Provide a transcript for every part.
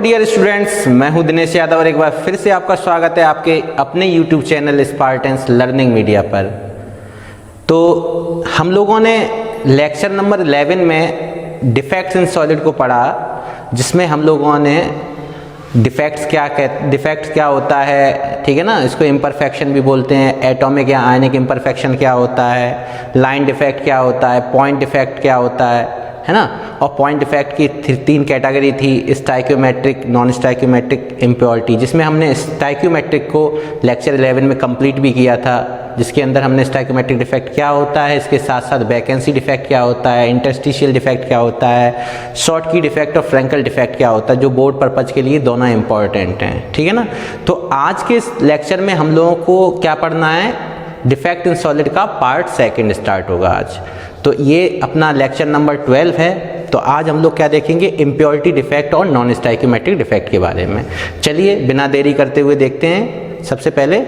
Dear students, मैं हूं दिनेश यादव और एक बार फिर से आपका स्वागत है आपके अपने यूट्यूब चैनल स्पार्टेंस लर्निंग मीडिया पर। तो हम लोगों ने लेक्चर नंबर 11 में डिफेक्ट्स इन सॉलिड को पढ़ा, जिसमें हम लोगों ने डिफेक्ट्स क्या होता है, ठीक है ना, इसको इम्परफेक्शन भी बोलते हैं, एटॉमिक या आयनिक इम्परफेक्शन क्या होता है, लाइन डिफेक्ट क्या होता है, पॉइंट डिफेक्ट क्या होता है ना। और पॉइंट डिफेक्ट की 3 कैटेगरी थी, स्टाइक्योमेट्रिक, नॉन स्टाइक्योमेट्रिक, इम्प्योरिटी, जिसमें हमने स्टाइक्योमेट्रिक को लेक्चर 11 में कंप्लीट भी किया था, जिसके अंदर हमने स्टाइक्योमेट्रिक डिफेक्ट क्या होता है, इसके साथ साथ वैकेंसी डिफेक्ट क्या होता है, इंटरस्टिशियल डिफेक्ट क्या होता है, शॉर्ट की डिफेक्ट और फ्रैंकल डिफेक्ट क्या होता है, जो बोर्ड पर्पज के लिए दोनों इंपॉर्टेंट हैं, ठीक है ना। तो आज के इस लेक्चर में हम लोगों को क्या पढ़ना है, डिफेक्ट इन सॉलिड का पार्ट 2 स्टार्ट होगा आज। तो ये अपना लेक्चर नंबर 12 है। तो आज हम लोग क्या देखेंगे, इम्प्योरिटी डिफेक्ट और नॉन स्टाइक्योमेट्रिक डिफेक्ट के बारे में। चलिए बिना देरी करते हुए देखते हैं। सबसे पहले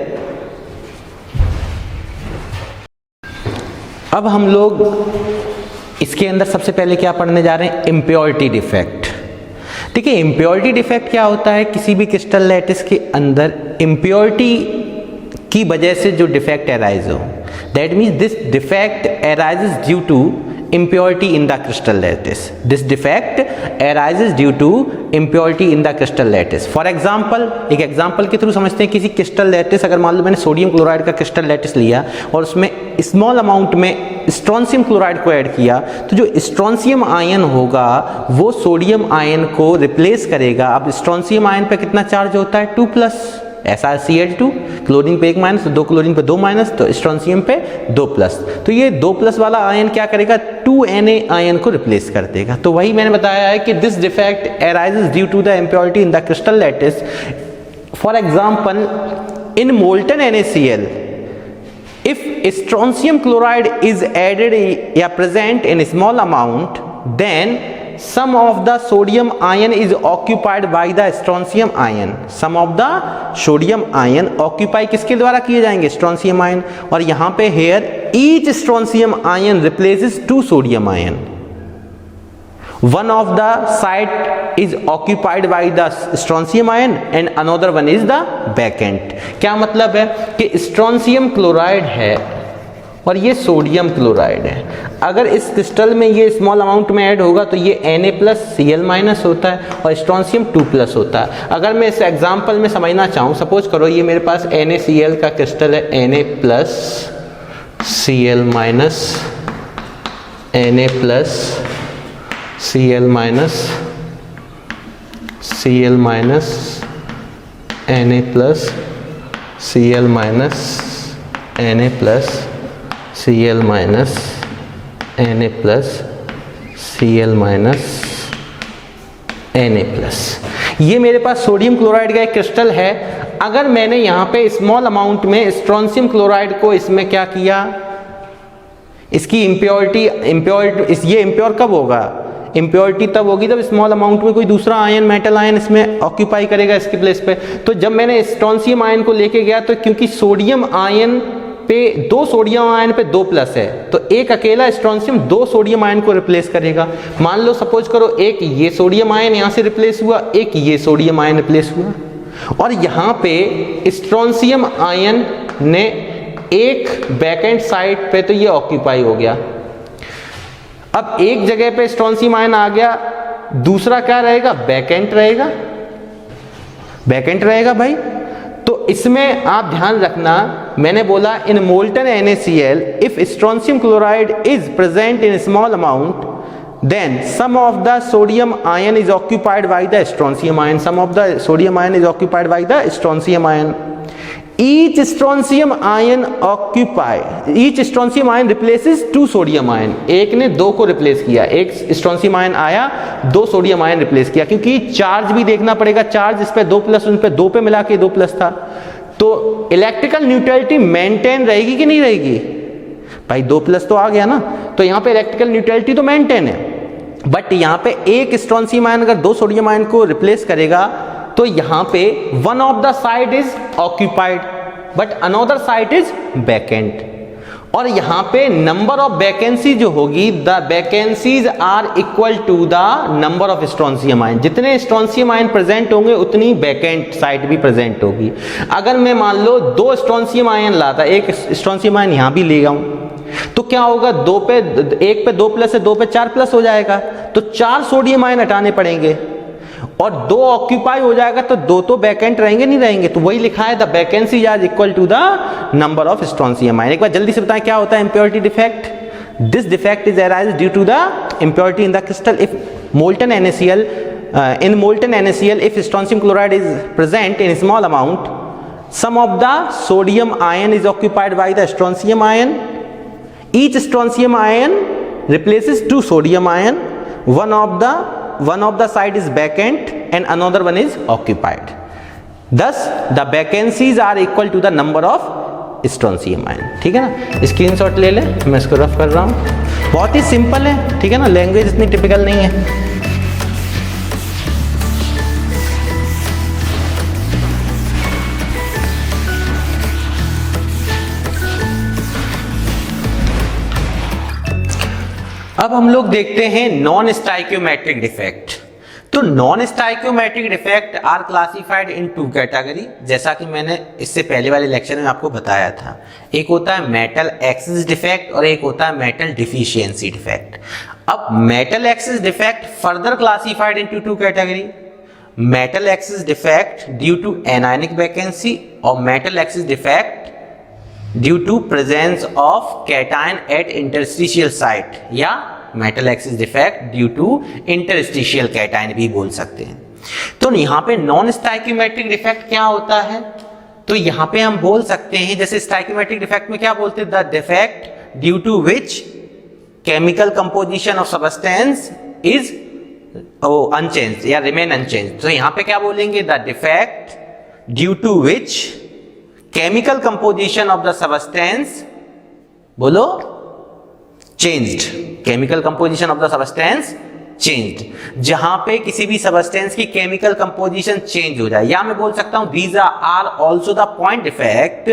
अब हम लोग इसके अंदर सबसे पहले क्या पढ़ने जा रहे हैं, इम्प्योरिटी डिफेक्ट। देखिए इम्प्योरिटी डिफेक्ट क्या होता है, किसी भी क्रिस्टल लैटिस के अंदर इम्प्योरिटी की वजह से जो डिफेक्ट अराइज हो, that means this defect arises due to impurity in the crystal lattice. This defect arises due to impurity in the crystal lattice. For example, एक एग्जाम्पल के थ्रू समझते हैं, किसी क्रिस्टल लैटिस, अगर मान लो मैंने सोडियम क्लोराइड का क्रिस्टल लैटिस लिया और उसमें स्मॉल अमाउंट में स्ट्रोंशियम क्लोराइड को ऐड किया, तो जो स्ट्रोंशियम आयन होगा वो सोडियम आयन को रिप्लेस करेगा। अब स्ट्रोंशियम आयन पे कितना चार्ज होता है, 2+, ऐसा Cl2, क्लोरीन पे 1- तो 2 क्लोरीन पे 2-, तो स्ट्रोंशियम पे 2+। तो ये 2+ वाला आयन क्या करेगा, 2Na आयन को रिप्लेस कर देगा। तो वही मैंने बताया है कि this defect arises due to the impurity in the crystal lattice. For example, in molten NaCl, if strontium chloride is added या present in small amount, then some of the sodium ion is occupied by the strontium ion. Some of the sodium ion occupy किसके द्वारा किए जाएंगे, strontium ion। और यहाँ पे here each strontium ion replaces 2 sodium ion. One of the site is occupied by the strontium ion and another one is the vacant. क्या मतलब है कि strontium chloride है और ये सोडियम क्लोराइड है। अगर इस क्रिस्टल में ये स्मॉल अमाउंट में ऐड होगा तो ये Na+Cl- होता है और स्ट्रोंशियम 2+ होता है। अगर मैं इस एग्जांपल में समझना चाहूँ, सपोज करो ये मेरे पास NaCl का क्रिस्टल है, Na+Cl-, Na+, ये मेरे पास सोडियम क्लोराइड का एक क्रिस्टल है। अगर मैंने यहाँ पे स्मॉल अमाउंट में स्ट्रोंशियम क्लोराइड को इसमें क्या किया, इसकी इम्प्योरिटी ये इम्प्योर कब होगा, इम्प्योरिटी तब होगी जब स्मॉल अमाउंट में कोई दूसरा आयन, मेटल आयन इसमें ऑक्यूपाई करेगा इसके प्लेस पे। तो जब मैंने स्ट्रोंशियम आयन को लेके गया, तो क्योंकि सोडियम आयन पे 2 सोडियम आयन पे 2+ है, तो एक अकेला स्ट्रोंशियम 2 सोडियम आयन को रिप्लेस करेगा। मान लो सपोज करो एक ये सोडियम आयन यहाँ से रिप्लेस हुआ, एक ये सोडियम आयन रिप्लेस हुआ, और यहाँ पे स्ट्रोंशियम आयन ने एक वैकेंट साइट पे तो ये ऑक्यूपाई हो गया। अब एक जगह पे स्ट्रोंशियम आयन आ गया, दूसरा क्या रहेगा, वैकेंट रहेगा, वैकेंट रहेगा भाई। तो इसमें आप ध्यान रखना, मैंने बोला इन molten NaCl if strontium chloride is present in small amount, then some of the sodium ion is occupied by the strontium ion. Some of the sodium ion is occupied by the strontium ion. Each strontium ion replaces 2 sodium ion. एक ने 2 को replace किया, एक strontium ion आया, 2 sodium ion replace किया, क्योंकि charge भी देखना पड़ेगा, चार्ज इस पे 2+, उन पे 2 पे मिला के 2+ था। तो इलेक्ट्रिकल न्यूट्रलिटी मेंटेन रहेगी कि नहीं रहेगी भाई, 2+ तो आ गया ना, तो यहाँ पे इलेक्ट्रिकल न्यूट्रलिटी तो मेंटेन है। बट यहाँ पे एक स्ट्रोंशियम आयन अगर 2 सोडियम आयन को रिप्लेस करेगा, तो यहाँ पे one of the side is occupied but another side is vacant. और यहाँ पे नंबर ऑफ वैकेंसी जो होगी, the vacancies are equal to the number of strontium ion. जितने स्ट्रोंशियम आयन प्रेजेंट होंगे उतनी वैकेंट साइट भी प्रेजेंट होगी। अगर मैं मान लो 2 स्ट्रोंशियम आयन लाता, एक स्ट्रोंशियम आयन यहाँ भी ले जाऊं, तो क्या होगा, 2 पे 1 पे 2 प्लस है, 2 पे 4 प्लस हो जाएगा, तो 4 सोडियम आयन हटाने पड़ेंगे और 2 ऑक्यूपाई हो जाएगा, तो 2 तो वैकेंट रहेंगे नहीं रहेंगे। तो वही लिखा है, the vacancy are equal to the number of strontium ion. एक बार जल्दी से बताएं क्या होता है impurity defect. This defect is arise due to the impurity in the crystal if molten NaCl in molten NaCl if strontium chloride is present in small amount, some of the sodium ion is occupied by the strontium ion. Each strontium ion replaces 2 sodium ion. One of the side is vacant and another one is occupied. Thus the vacancies are equal to the number of strontium ion. ठीक है ना, screenshot ले ले, मैं इसको rough कर रहा हूँ। बहुत ही सिंपल है, ठीक है ना, लैंग्वेज इतनी टिपिकल नहीं है। अब हम लोग देखते हैं नॉन स्टाइकियोमेट्रिक डिफेक्ट। तो non stoichiometric defect are classified in 2 category, जैसा कि मैंने इससे पहले वाले लेक्चर में आपको बताया था। एक होता है मेटल एक्सिस डिफेक्ट और एक होता है मेटल डिफिशियंसी डिफेक्ट। अब metal excess defect further classified into 2 category, metal excess defect due to anionic vacancy और metal excess defect due to presence of cation at interstitial site, या metal excess defect due to interstitial cation भी बोल सकते हैं। तो यहाँ पे non stoichiometric defect क्या होता है, तो यहाँ पे हम बोल सकते हैं, जैसे स्टाइकियोमेट्रिक डिफेक्ट में क्या बोलते हैं, the defect due to which chemical composition of substance is unchanged या रिमेन अनचेंज्ड। तो यहाँ पे क्या बोलेंगे, the defect due to which chemical composition of the substance, बोलो, changed, chemical composition of the substance changed. जहां पे किसी भी सब्सटेंस की केमिकल कंपोजिशन चेंज हो जाए, या मैं बोल सकता हूं these are also the point defect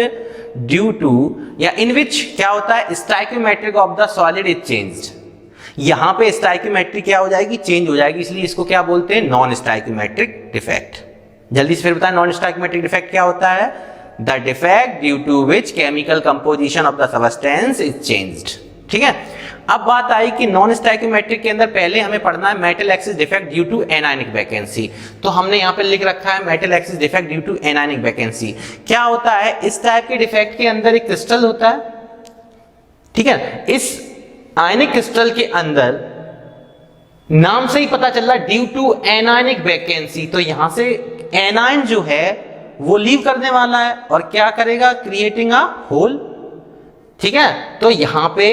due to, या इन विच क्या होता है, stoichiometric of the solid is changed. यहां पे स्टाइकियोमेट्रिक क्या हो जाएगी, चेंज हो जाएगी, इसलिए इसको क्या बोलते हैं, नॉन स्टाइकियोमेट्रिक डिफेक्ट। जल्दी से फिर बताएं नॉन स्टाइकियोमेट्रिक डिफेक्ट क्या होता है, the defect due to which chemical composition of the substance is changed. ठीक है, अब बात आई कि नॉन स्टाइकियोमेट्रिक के अंदर पहले हमें पढ़ना है metal excess defect due to anionic vacancy. तो हमने यहाँ पे लिख रखा है metal excess defect due to anionic vacancy. क्या होता है, इस टाइप के डिफेक्ट के अंदर एक क्रिस्टल होता है, ठीक है, इस आयनिक क्रिस्टल के अंदर नाम से ही पता चल रहा है ड्यू टू एनायनिक वैकेंसी। तो यहां से एनायन जो है वो लीव करने वाला है और क्या करेगा, क्रिएटिंग अ होल। ठीक है, तो यहां पे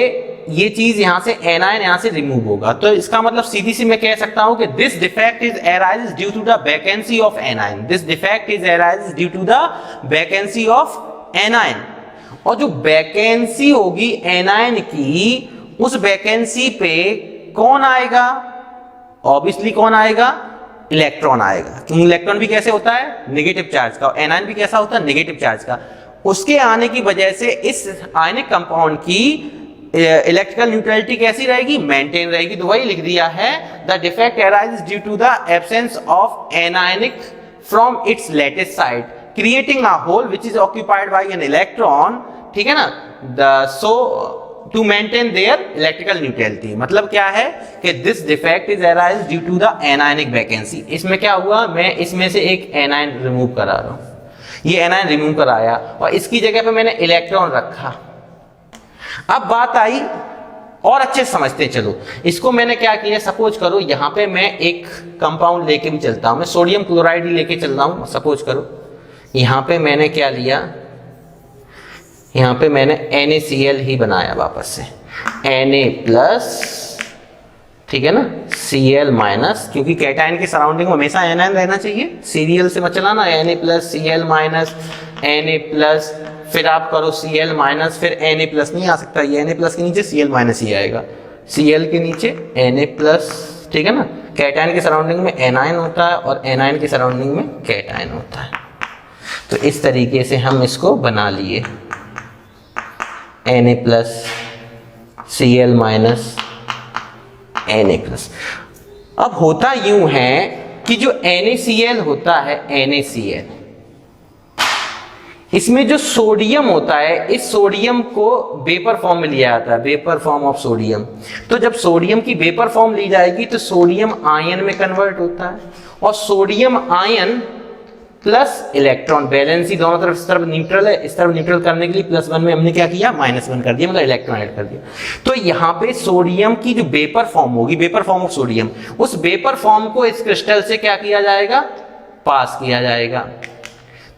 ये चीज यहां से एनायन यहां से रिमूव होगा। तो इसका मतलब सीधी सी मैं कह सकता हूं कि this defect is arise due to the vacancy of anion. This defect is arise due to the vacancy of anion. और जो वैकेंसी होगी एनायन की, उस वैकेंसी पे कौन आएगा, ऑब्वियसली कौन आएगा, इलेक्ट्रॉन आएगा। क्योंकि इलेक्ट्रॉन भी कैसे होता है, नेगेटिव चार्ज का, और एनायन भी कैसा होता है, नेगेटिव चार्ज का। उसके आने की वजह से इस आयनिक कंपाउंड की इलेक्ट्रिकल न्यूट्रलिटी कैसी रहेगी, मेंटेन रहेगी। तो वही लिख दिया है, the defect arises due to the absence of anionic from its lattice site creating a hole which is occupied by an electron. ठीक है ना, the so to maintain their electrical neutrality. मतलब क्या है कि this defect is arise due to the anionic vacancy. इसमें क्या हुआ, मैं इसमें से एक एनायन रिमूव करा रहा हूं, ये एनायन रिमूव कराया और इसकी जगह पे मैंने इलेक्ट्रॉन रखा। अब बात आई और अच्छे से समझते चलो, इसको मैंने क्या किया, सपोज करो यहां पे मैं एक कंपाउंड लेके भी चलता हूं, मैं सोडियम क्लोराइड ही लेके चल रहा हूं। सपोज करो यहां पे मैंने क्या लिया, यहां पे मैंने NaCl ही बनाया वापस से, Na+, ठीक है ना, Cl माइनस, क्योंकि कैटायन की सराउंडिंग में हमेशा एनायन रहना चाहिए, सीरियल से मत चलाना, Na+, Cl माइनस, Na+, फिर आप करो Cl माइनस, फिर Na+ नहीं आ सकता, ये Na+ के नीचे Cl माइनस ही आएगा, Cl के नीचे Na+, ठीक है ना। कैटायन की सराउंडिंग में एनायन होता है और एनायन की सराउंडिंग में कैटायन होता है। तो इस तरीके से हम इसको बना लिए। Na plus Cl minus Na plus. अब होता यूं है कि जो NaCl होता है, NaCl, इसमें जो सोडियम होता है, इस सोडियम को वेपर फॉर्म में लिया जाता है, वेपर फॉर्म ऑफ सोडियम। तो जब सोडियम की वेपर फॉर्म ली जाएगी तो सोडियम आयन में कन्वर्ट होता है, और sodium ion plus electron, balance ही दोनों तरफ, इस तरफ न्यूट्रल है, इस तरफ न्यूट्रल करने के लिए +1 में हमने क्या किया, -1 कर दिया, मतलब इलेक्ट्रॉन ऐड कर दिया। तो यहाँ पे सोडियम की जो वेपर फॉर्म होगी, वेपर फॉर्म ऑफ सोडियम, उस वेपर फॉर्म को इस क्रिस्टल से क्या किया जाएगा, पास किया जाएगा।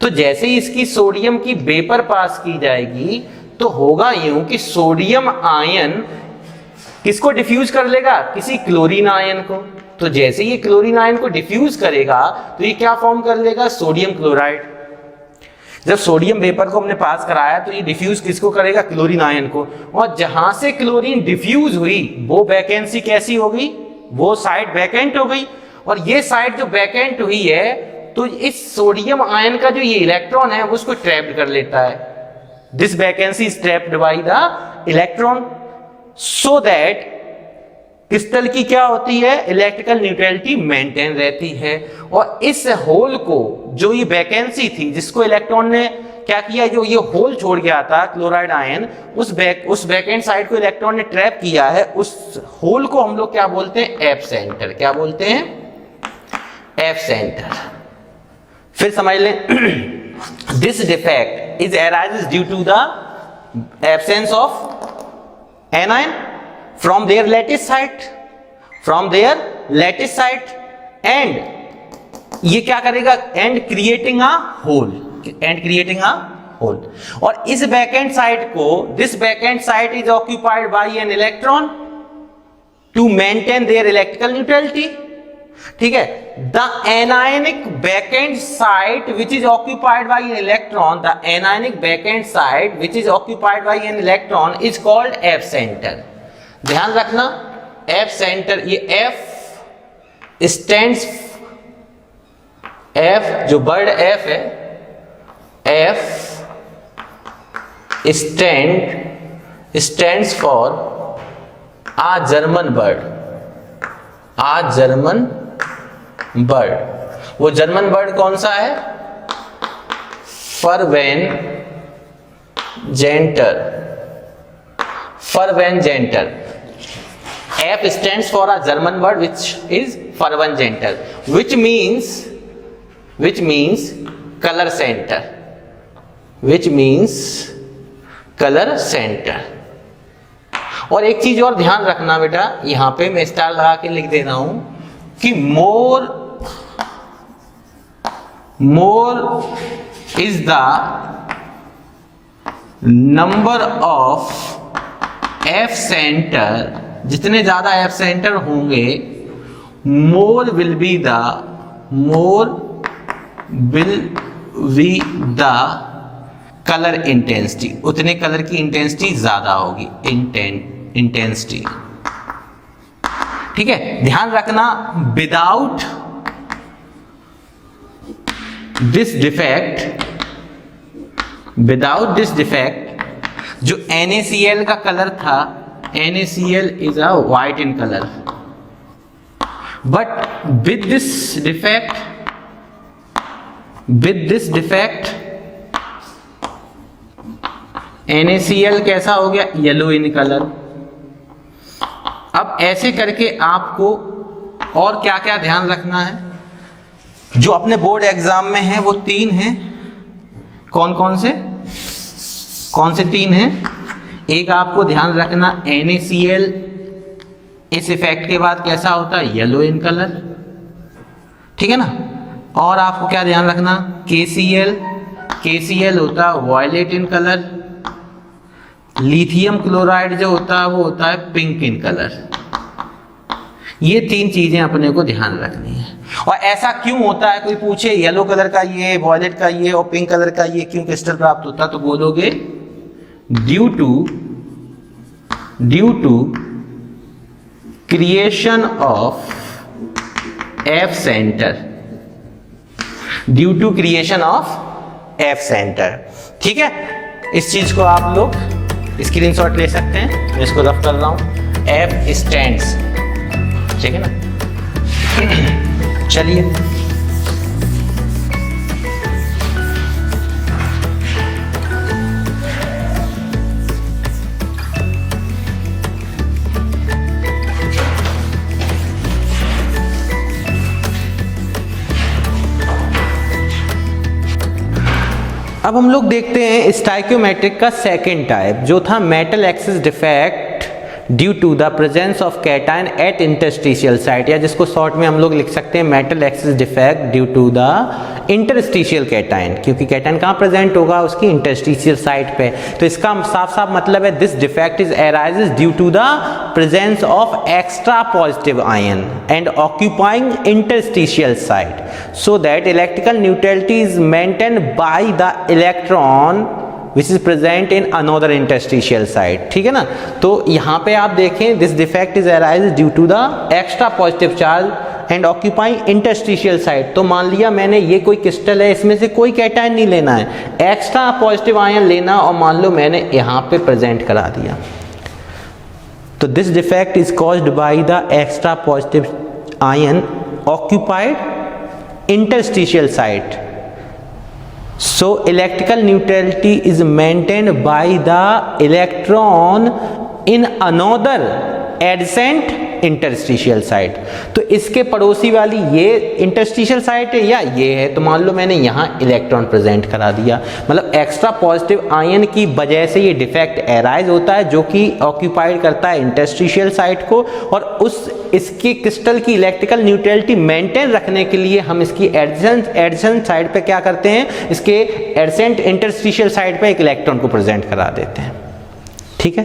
तो जैसे ही इसकी सोडियम की वेपर पास की जाएगी तो होगा यूं कि सोडियम आयन किसको डिफ्यूज कर लेगा, किसी क्लोरीन आयन को। तो जैसे ये क्लोरीन आयन को डिफ्यूज करेगा तो ये क्या फॉर्म कर लेगा, सोडियम क्लोराइड। जब सोडियम वेपर को हमने पास कराया तो ये डिफ्यूज किसको करेगा, क्लोरीन आयन को। और जहां से क्लोरीन डिफ्यूज हुई वो वैकेंसी कैसी हो गई, वो साइड वैकेंट हो गई। और ये साइड जो वैकेंट हुई है तो इस सोडियम आयन का जो ये इलेक्ट्रॉन है उसको ट्रैप्ड कर लेता है। This vacancy is trapped bye the electron, so that crystal की क्या होती है, इलेक्ट्रिकल न्यूट्रलिटी मेंटेन रहती है। और इस होल को, जो ये वैकेंसी थी जिसको इलेक्ट्रॉन ने क्या किया, जो ये होल छोड़ गया था क्लोराइड आयन, उस वैकेंट साइड को इलेक्ट्रॉन ने ट्रैप किया है, उस होल को हम लोग क्या बोलते हैं, एफ सेंटर। क्या बोलते हैं, एफ सेंटर। फिर समझ लें, this defect is arises due to the absence of anion from their lattice site, and ये क्या करेगा, एंड क्रिएटिंग अ होल। और इस वैकेंट साइट को, this vacant site is occupied by an electron to maintain their electrical neutrality. ठीक है, the anionic vacant site which is occupied by an electron, the anionic vacant site which is occupied by an electron is called F centre. ध्यान रखना, F centre, ये F stands, F जो word F है, F stands for uh German bird. वो German bird कौन सा है, फरवेंजेंटर। F stands for a German word which is Farbenzenter, which means color center। और एक चीज और ध्यान रखना बेटा, यहां पे मैं स्टार लगा के लिख दे रहा हूं कि more is the number of F center, जितने ज्यादा F सेंटर होंगे, more will be the color intensity, उतने कलर की इंटेंसिटी ज्यादा होगी, इंटेंसिटी। ठीक है, ध्यान रखना, विदाउट दिस डिफेक्ट जो NaCl का कलर था, NaCl is a white in color, but with this defect NaCl कैसा हो गया, येलो इन कलर। अब ऐसे करके आपको और क्या क्या ध्यान रखना है, जो अपने बोर्ड एग्जाम में है वो 3 हैं। कौन से 3 हैं? एक आपको ध्यान रखना, NaCl इस इफेक्ट के बाद कैसा होता है, येलो इन कलर। ठीक है ना। और आपको क्या ध्यान रखना, KCl होता है violet in colour. Lithium chloride जो होता है वो होता है पिंक इन कलर। ये 3 चीजें अपने को ध्यान रखनी है। और ऐसा क्यों होता है, कोई पूछे येलो कलर का ये, वॉयलेट का ये और पिंक कलर का ये क्यों क्रिस्टल प्राप्त होता है, तो बोलोगे due to creation of F centre. ठीक है, इस चीज को आप लोग स्क्रीनशॉट ले सकते हैं, मैं इसको रफ कर रहा हूँ। F स्टैंड्स, ठीक है ना। चलिए अब हम लोग देखते हैं स्टाइक्योमेट्रिक का सेकंड टाइप, जो था metal excess defect due to the presence of cation at interstitial site, या जिसको शॉर्ट में हम लोग लिख सकते हैं metal excess defect due to the interstitial cation, क्योंकि कैटायन कहाँ प्रेजेंट होगा, उसकी इंटरस्टिशियल साइट पे। तो इसका साफ साफ मतलब है this defect is arises due to the presence of extra positive ion and occupying interstitial site, so that electrical neutrality is maintained by the electron which is present in another interstitial site, ठीक है ना। तो यहाँ पे आप देखें this defect is arise due to the extra positive charge and occupying interstitial site. तो मान लिया मैंने ये कोई क्रिस्टल है, इसमें से कोई कैटायन नहीं लेना है, एक्स्ट्रा पॉजिटिव आयन लेना, और मान लो मैंने यहाँ पे प्रेजेंट करा दिया। तो this defect is caused by the extra positive ion occupied interstitial site, so electrical neutrality is maintained by the electron in another adjacent interstitial site। तो इसके पड़ोसी वाली ये इंटरस्टिशियल साइट है या ये है, तो मान लो मैंने यहाँ इलेक्ट्रॉन प्रेजेंट करा दिया, मतलब एक्स्ट्रा पॉजिटिव आयन की वजह से ये डिफेक्ट एराइज होता है, जो कि ऑक्यूपाइड करता है इंटरस्टिशियल साइट को, और उस इसकी क्रिस्टल की इलेक्ट्रिकल न्यूट्रलिटी मेंटेन रखने के लिए हम इसकी एडजेसेंट साइड पे क्या करते हैं, इसके एडजेसेंट इंटरस्टिशियल साइड पे एक इलेक्ट्रॉन को प्रेजेंट करा देते हैं, ठीक है,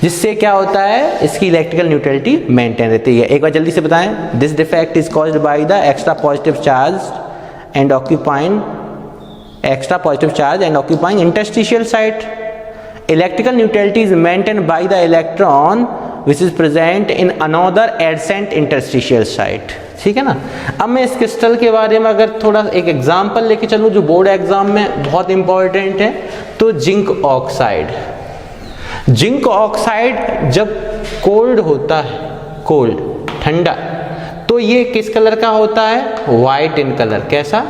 जिससे क्या होता है, इसकी इलेक्ट्रिकल न्यूट्रलिटी मेंटेन रहती है। एक बार जल्दी से बताएं, this defect is caused by the extra positive charge and occupying interstitial site, electrical neutrality is maintain by the electron which is present in another adjacent interstitial site, ठीक है ना। अब मैं इस क्रिस्टल के बारे में अगर थोड़ा एक एग्जांपल लेके चलूँ जो बोर्ड एग्जाम में बहुत इंपॉर्टेंट है, तो जिंक ऑक्साइड। जिंक ऑक्साइड जब कोल्ड होता है, कोल्ड ठंडा, तो ये किस कलर का होता है, वाइट इन कलर, कैसा।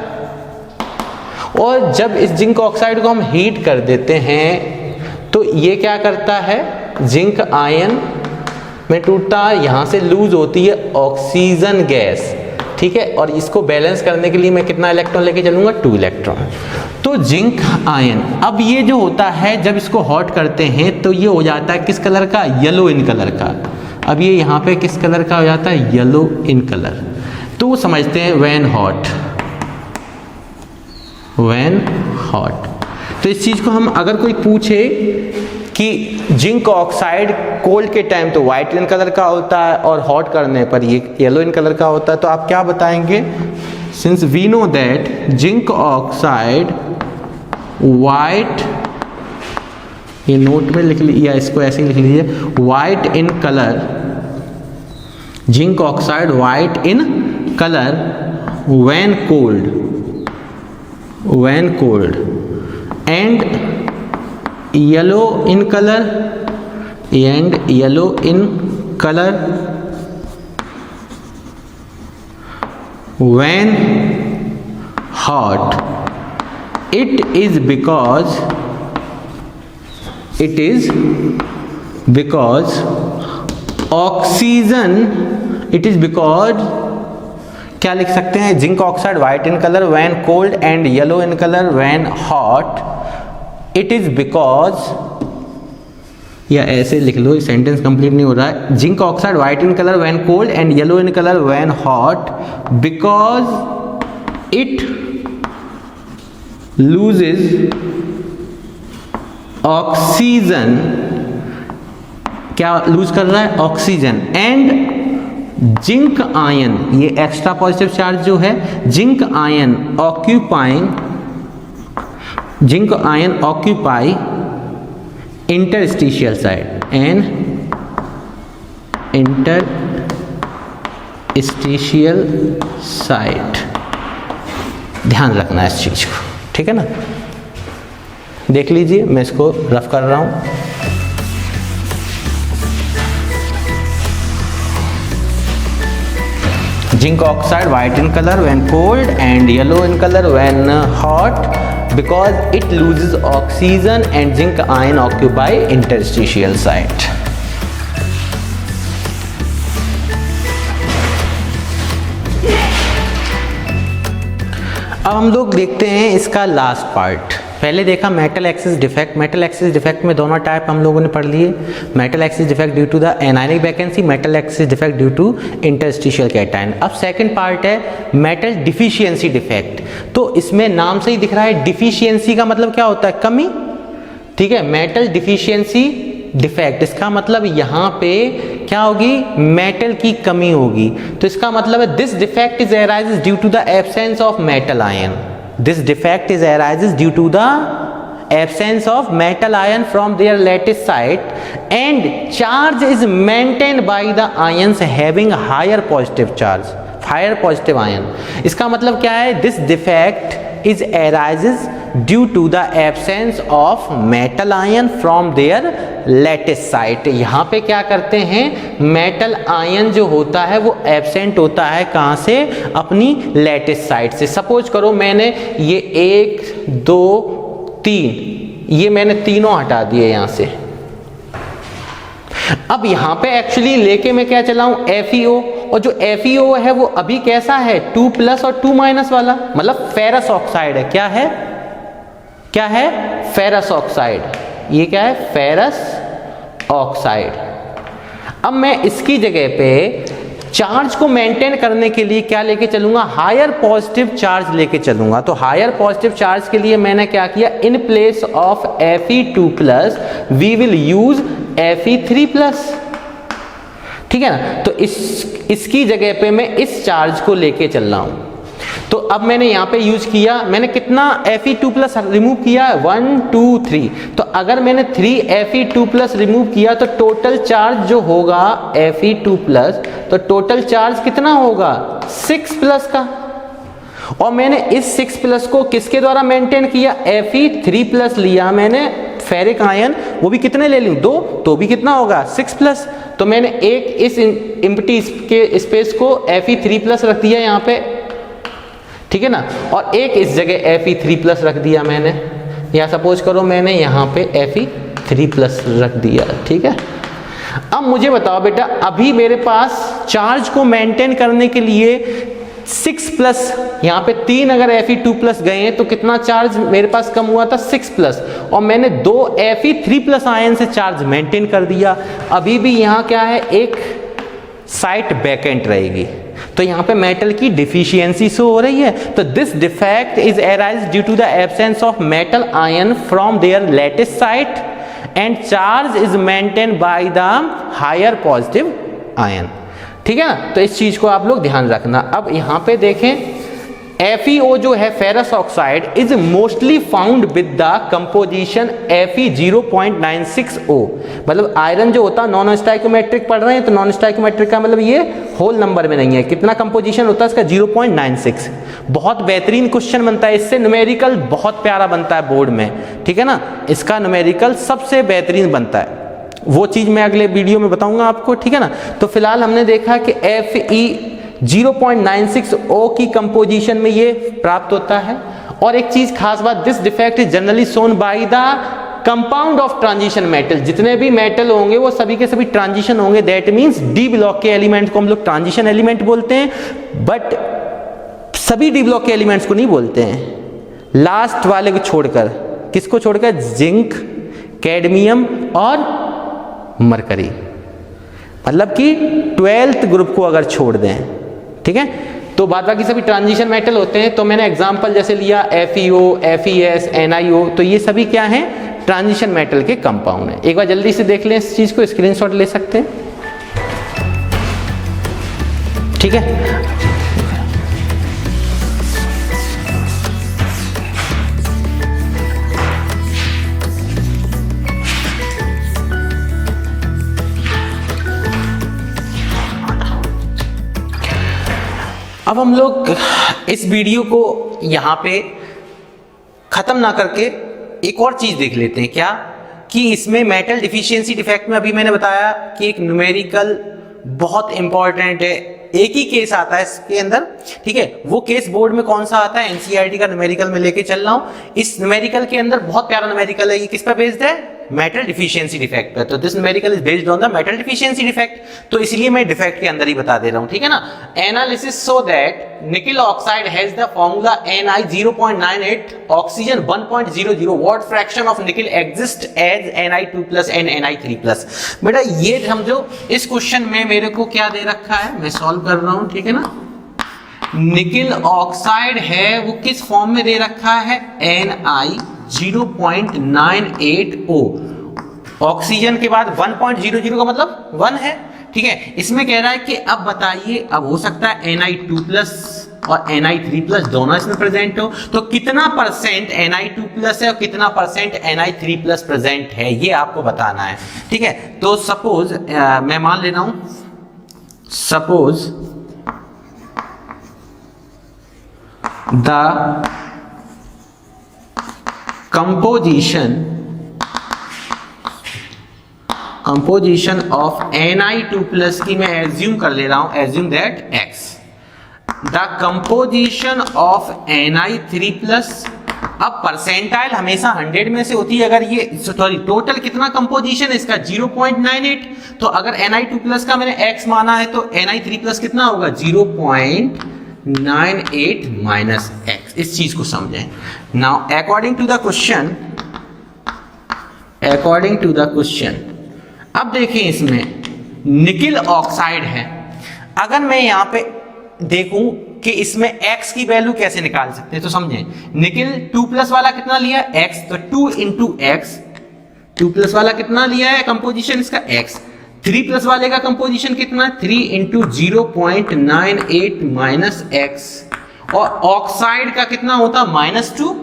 और जब इस जिंक ऑक्साइड को हम हीट कर देते हैं तो ये क्या करता है, जिंक आयन में टूटता है, यहाँ से लूज होती है ऑक्सीजन गैस, ठीक है, और इसको बैलेंस करने के लिए मैं कितना इलेक्ट्रॉन लेके चलूंगा, 2 इलेक्ट्रॉन। तो जिंक आयन, अब ये जो होता है जब इसको हॉट करते हैं तो ये हो जाता है किस कलर का, येलो इन कलर का। अब ये यहाँ पे किस कलर का हो जाता है, येलो इन कलर। तो वो समझते हैं व्हेन हॉट। तो इस चीज को हम अगर कोई पूछे कि जिंक ऑक्साइड कोल्ड के टाइम तो वाइट इन कलर का होता है और हॉट करने पर ये येलो इन कलर का होता है, तो आप क्या बताएंगे, since we know that zinc oxide white, ये नोट में लिख लीजिए या इसको ऐसे ही लिख लीजिए, white in colour, zinc oxide white in colour when cold and yellow in colour when hot, it is because oxygen, it is because क्या लिख सकते हैं, zinc oxide white in colour when cold and yellow in colour when hot, it is because, या ऐसे लिख लो, sentence complete नहीं हो रहा है, zinc oxide white in colour when cold and yellow in colour when hot because it loses oxygen, क्या loose कर रहा है, ऑक्सीजन, एंड जिंक आयन, ये एक्स्ट्रा पॉजिटिव चार्ज जो है, zinc ion occupy interstitial site and interstitial site. ध्यान रखना है इस चीज को, ठीक है ना। देख लीजिए, मैं इसको रफ कर रहा हूं। zinc oxide white in color when cold and yellow in color when hot because it loses oxygen and zinc ion occupy interstitial site. अब हम लोग देखते हैं इसका लास्ट पार्ट। पहले देखा metal excess defect. Metal excess defect में दोनों टाइप हम लोगों ने पढ़ लिए, metal excess defect due to the anionic vacancy, metal excess defect due to interstitial cation. अब सेकंड पार्ट है मेटल डिफिशियंसी डिफेक्ट। तो इसमें नाम से ही दिख रहा है, डिफिशियंसी का मतलब क्या होता है, कमी, ठीक है। मेटल डिफिशियंसी डिफेक्ट, इसका मतलब यहाँ पे क्या होगी, मेटल की कमी होगी। तो इसका मतलब है this defect is arises due to the absence of metal ion. This defect is arises due to the absence of metal ion from their lattice site and charge is maintained by the ions having higher positive charge, higher positive ion। इसका मतलब क्या है, this defect is arises due to the absence of metal ion from their lattice site। यहाँ पे क्या करते हैं, metal ion जो होता है वो एब्सेंट होता है कहाँ से, अपनी लैटिस साइट से। सपोज करो मैंने ये 1 2 3 ये मैंने तीनों हटा दिए यहाँ से। अब यहाँ पे एक्चुअली लेके मैं क्या चला हूँ, FeO, और जो FeO है वो अभी कैसा है, 2+ और 2- वाला, मतलब फेरस ऑक्साइड है। क्या है, क्या है, फेरस ऑक्साइड। ये क्या है, फेरस ऑक्साइड। अब मैं इसकी जगह पे चार्ज को मेंटेन करने के लिए क्या लेके चलूंगा, हायर पॉजिटिव चार्ज लेके चलूंगा। तो हायर पॉजिटिव चार्ज के लिए मैंने क्या किया, in place of Fe2+ we will use Fe3+, ठीक है ना। तो इसकी जगह पे मैं इस चार्ज को लेके चल रहा हूं। तो अब मैंने यहाँ पे यूज किया, मैंने कितना Fe2+ रिमूव किया, 1 2 3। तो अगर मैंने 3 Fe2+ रिमूव किया तो टोटल चार्ज जो होगा Fe2+, तो टोटल चार्ज कितना होगा, 6+ का। और मैंने इस 6+ को किसके द्वारा मेंटेन किया, Fe3+ लिया मैंने, फेरिक आयन, वो भी कितने ले लूं, 2, तो भी कितना होगा, 6+। तो मैंने एक इस एम्प्टी के स्पेस को Fe3+ रख दिया यहाँ पे, ठीक है ना, और एक इस जगह Fe3+ रख दिया मैंने, या सपोज करो मैंने यहाँ पे Fe3+ रख दिया, ठीक है। अब मुझे बताओ बेटा, अभी मेरे पास चार्ज को मेंटेन करने के लिए 6+, यहाँ पे 3 अगर Fe2+ गए हैं तो कितना चार्ज मेरे पास कम हुआ था, 6+, और मैंने 2 Fe3+ आयन से चार्ज मेंटेन कर दिया। अभी भी यहाँ क्या है, एक साइट वैकेंट रहेगी, तो यहाँ पे मेटल की डिफिशियंसी शो हो रही है। तो this defect is arise due to the absence of metal ion from their lattice site and charge is maintain by the higher positive ion, ठीक है ना। तो इस चीज को आप लोग ध्यान रखना। अब यहाँ पे देखें, FeO जो है ferrous oxide is mostly found with the composition Fe0.96O। मतलब आयरन जो होता है नॉन स्टाइकोमेट्रिक पढ़ रहे हैं, तो नॉन स्टाइकोमेट्रिक का मतलब ये होल नंबर में नहीं है, कितना कंपोजिशन होता है इसका, 0.96। बहुत बेहतरीन क्वेश्चन बनता है इससे, न्यूमेरिकल बहुत प्यारा बनता है बोर्ड में, ठीक है ना। इसका न्यूमेरिकल सबसे बेहतरीन बनता है, वो चीज मैं अगले वीडियो में बताऊंगा आपको, ठीक है ना। तो फिलहाल हमने देखा कि Fe0.96O की कंपोजिशन में ये प्राप्त होता है। और एक चीज खास बात, this defect is generally shown by the compound of transition metal. जितने भी मेटल होंगे वो सभी के सभी ट्रांजिशन होंगे, दैट मीन्स डी ब्लॉक के एलिमेंट को हम लोग ट्रांजिशन एलिमेंट बोलते हैं, बट सभी डी ब्लॉक के एलिमेंट्स को नहीं बोलते हैं, लास्ट वाले को छोड़कर। किसको छोड़कर, जिंक, कैडमियम और मरकरी, मतलब कि 12th ग्रुप को अगर छोड़ दें, ठीक है। तो बाद बाकी सभी ट्रांजिशन मेटल होते हैं। तो मैंने एग्जांपल जैसे लिया FeO, FeS, NiO, तो ये सभी क्या हैं, ट्रांजिशन मेटल के कंपाउंड हैं। एक बार जल्दी से देख लें इस चीज को, स्क्रीनशॉट ले सकते हैं, ठीक है। अब हम लोग इस वीडियो को यहाँ पे ख़त्म ना करके एक और चीज़ देख लेते हैं, क्या कि इसमें मेटल डिफिशियंसी डिफेक्ट में अभी मैंने बताया कि एक न्यूमेरिकल बहुत इंपॉर्टेंट है, एक ही केस आता है इसके अंदर, ठीक है। वो केस बोर्ड में कौन सा आता है, एनसीईआरटी का न्यूमेरिकल में लेके चल रहा हूं। इस न्यूमेरिकल के अंदर बहुत प्यारा न्यूमेरिकल है, ये किस पर बेस्ड है, मेटल डिफिशियंसी डिफेक्ट पे। तो this numerical is based on the metal deficiency defect, तो इसलिए मैं डिफेक्ट के अंदर ही बता दे रहा हूं, ठीक है ना। Analysis so that nickel oxide has the formula Ni 0.98, oxygen 1.00, what fraction of nickel exist as Ni2+ and Ni3+। बेटा ये समझो, इस क्वेश्चन में मेरे को क्या दे रखा है, मैं सॉल्व कर रहा हूं, ठीक है ना। निकल ऑक्साइड है वो किस फॉर्म में दे रखा है, Ni 0.98O, ऑक्सीजन के बाद 1.00 का मतलब 1 है, ठीक है। इसमें कह रहा है कि अब बताइए, अब हो सकता है Ni2+ और Ni3+ दोनों इसमें प्रेजेंट हो, तो कितना परसेंट Ni2+ है और कितना परसेंट Ni3+ प्रेजेंट है, ये आपको बताना है, ठीक है। तो सपोज मैं मान ले रहा हूं, suppose the composition of Ni2+ की मैं एज्यूम कर ले रहा हूं, assume that X, the composition of Ni3+, अब परसेंटाइल हमेशा 100 में से होती है, अगर ये सॉरी टोटल कितना कंपोजिशन है इसका 0.98, तो अगर Ni2+ का मैंने X माना है तो Ni3+ कितना होगा 0.98 माइनस X, इस चीज को समझें। Now according to the question, अब देखिए इसमें निकल ऑक्साइड है, अगर मैं यहां पे देखूं कि इसमें X की वैल्यू कैसे निकाल सकते हैं, तो समझें निकल 2+ वाला कितना लिया X, तो 2 into X, 2+ वाला कितना लिया है कंपोजिशन इसका X, 3+ वाले का कंपोजिशन कितना 3 into 0.98 माइनस X, और ऑक्साइड का कितना होता -2,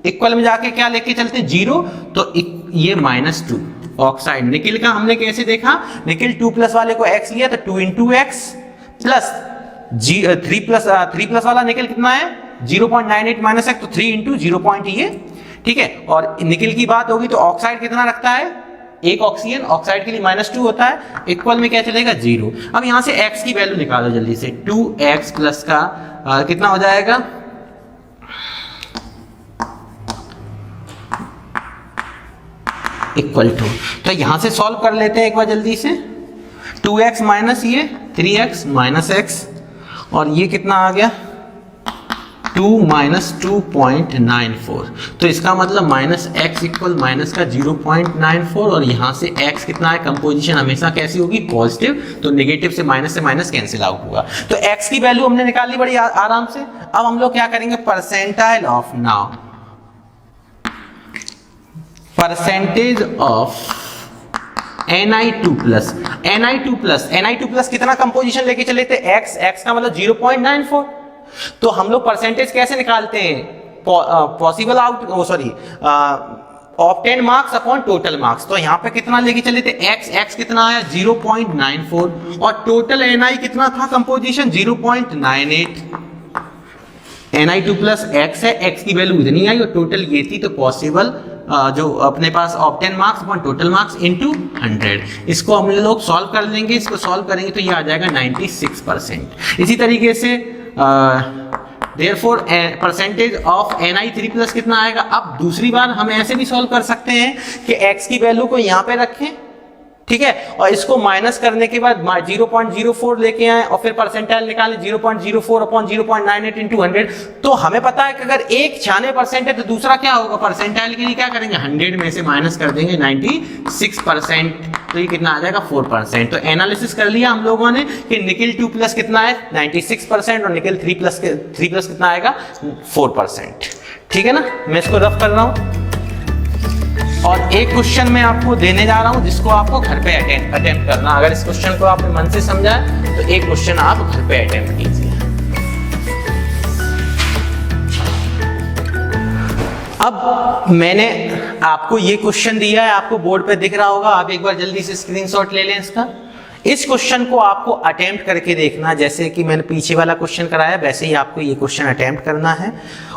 इक्वल में जाके क्या लेके चलते 0, तो ये -2 ऑक्साइड। निकल का हमने कैसे देखा, निकल 2+ वाले को X लिया तो 2 into X प्लस 3+ वाला निकल कितना है 0.98 माइनस X, तो 3 into 0. ये ठीक है। और निकल की बात होगी तो ऑक्साइड कितना रखता है, एक ऑक्सीजन, ऑक्साइड के लिए -2 होता है, इक्वल में क्या चलेगा 0। अब यहां से X की वैल्यू निकालो जल्दी से, 2X प्लस का कितना हो जाएगा इक्वल टू, तो यहां से सॉल्व कर लेते हैं एक बार जल्दी से, 2x माइनस ये 3x माइनस x, और ये कितना आ गया 2 माइनस 2.94, तो इसका मतलब माइनस x इक्वल माइनस का 0.94, और यहां से x कितना है, कंपोजिशन हमेशा कैसी होगी पॉजिटिव, तो नेगेटिव से माइनस कैंसिल आउट होगा। तो x की वैल्यू हमने निकाली बड़ी आराम से। अब हम लोग क्या करेंगे, percentile of, now percentage of Ni2+ कितना कंपोजिशन लेके चले थे x का मतलब 0.94, तो हम लोग परसेंटेज कैसे निकालते हैं, possible obtain marks upon total marks. तो यहाँ पे कितना लेके चले थे x कितना आया 0.94, और टोटल Ni कितना था कंपोजिशन 0.98, Ni2+ x है, x की वैल्यू इतनी आई और टोटल ये थी, तो पॉसिबल जो अपने पास obtain marks upon total marks into 100, इसको हम लोग सॉल्व कर लेंगे, इसको सॉल्व करेंगे तो ये आ जाएगा 96%। इसी तरीके से देयरफॉर परसेंटेज ऑफ Ni3+ कितना आएगा। अब दूसरी बार हम ऐसे भी सॉल्व कर सकते हैं कि x की वैल्यू को यहाँ पे रखें, ठीक है, और इसको माइनस करने के बाद 0.04 लेके आए और फिर परसेंटाइल निकालें 0.04 अपॉन 0.98 इंटू 100। तो हमें पता है कि अगर एक 96% है तो दूसरा क्या होगा, परसेंटाइल के लिए क्या करेंगे 100 में से माइनस कर देंगे 96%, तो ये कितना आ जाएगा 4%। तो एनालिसिस कर लिया हम लोगों ने कि निकल 2+ कितना है 96% और निकल 3+ कितना आएगा 4%, ठीक है ना। मैं इसको रफ कर रहा हूं और एक क्वेश्चन मैं आपको देने जा रहा हूं जिसको आपको घर पे अटेम्प्ट करना। अगर इस क्वेश्चन को आपने मन से समझा है तो एक क्वेश्चन आप घर पे अटेम्प्ट कीजिए। अब मैंने आपको ये क्वेश्चन दिया है, आपको बोर्ड पे दिख रहा होगा, आप एक बार जल्दी से स्क्रीनशॉट ले लें इसका। इस क्वेश्चन को आपको अटेम्प्ट करके देखना, जैसे कि मैंने पीछे वाला क्वेश्चन कराया वैसे ही आपको ये क्वेश्चन अटेम्प्ट करना है,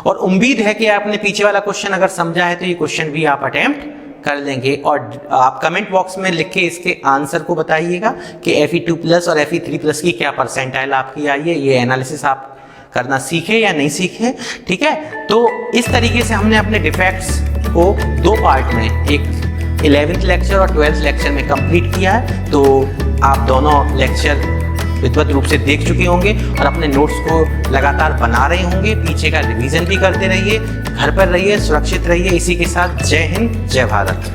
और उम्मीद है कि आपने पीछे वाला क्वेश्चन अगर समझा है तो ये क्वेश्चन भी आप अटेम्प्ट कर लेंगे और आप कमेंट बॉक्स में लिख के इसके आंसर को बताइएगा कि Fe2+ और Fe3+ की क्या परसेंटाइल आपकी आई है। ये एनालिसिस आप करना सीखे या नहीं सीखे, ठीक है। तो इस तरीके से हमने अपने डिफेक्ट्स को 2 पार्ट में, एक 11th लेक्चर और 12th लेक्चर में कंप्लीट किया है। तो आप दोनों लेक्चर विधिवत रूप से देख चुके होंगे और अपने नोट्स को लगातार बना रहे होंगे। पीछे का रिवीजन भी करते रहिए, घर पर रहिए, सुरक्षित रहिए। इसी के साथ जय हिंद, जय भारत।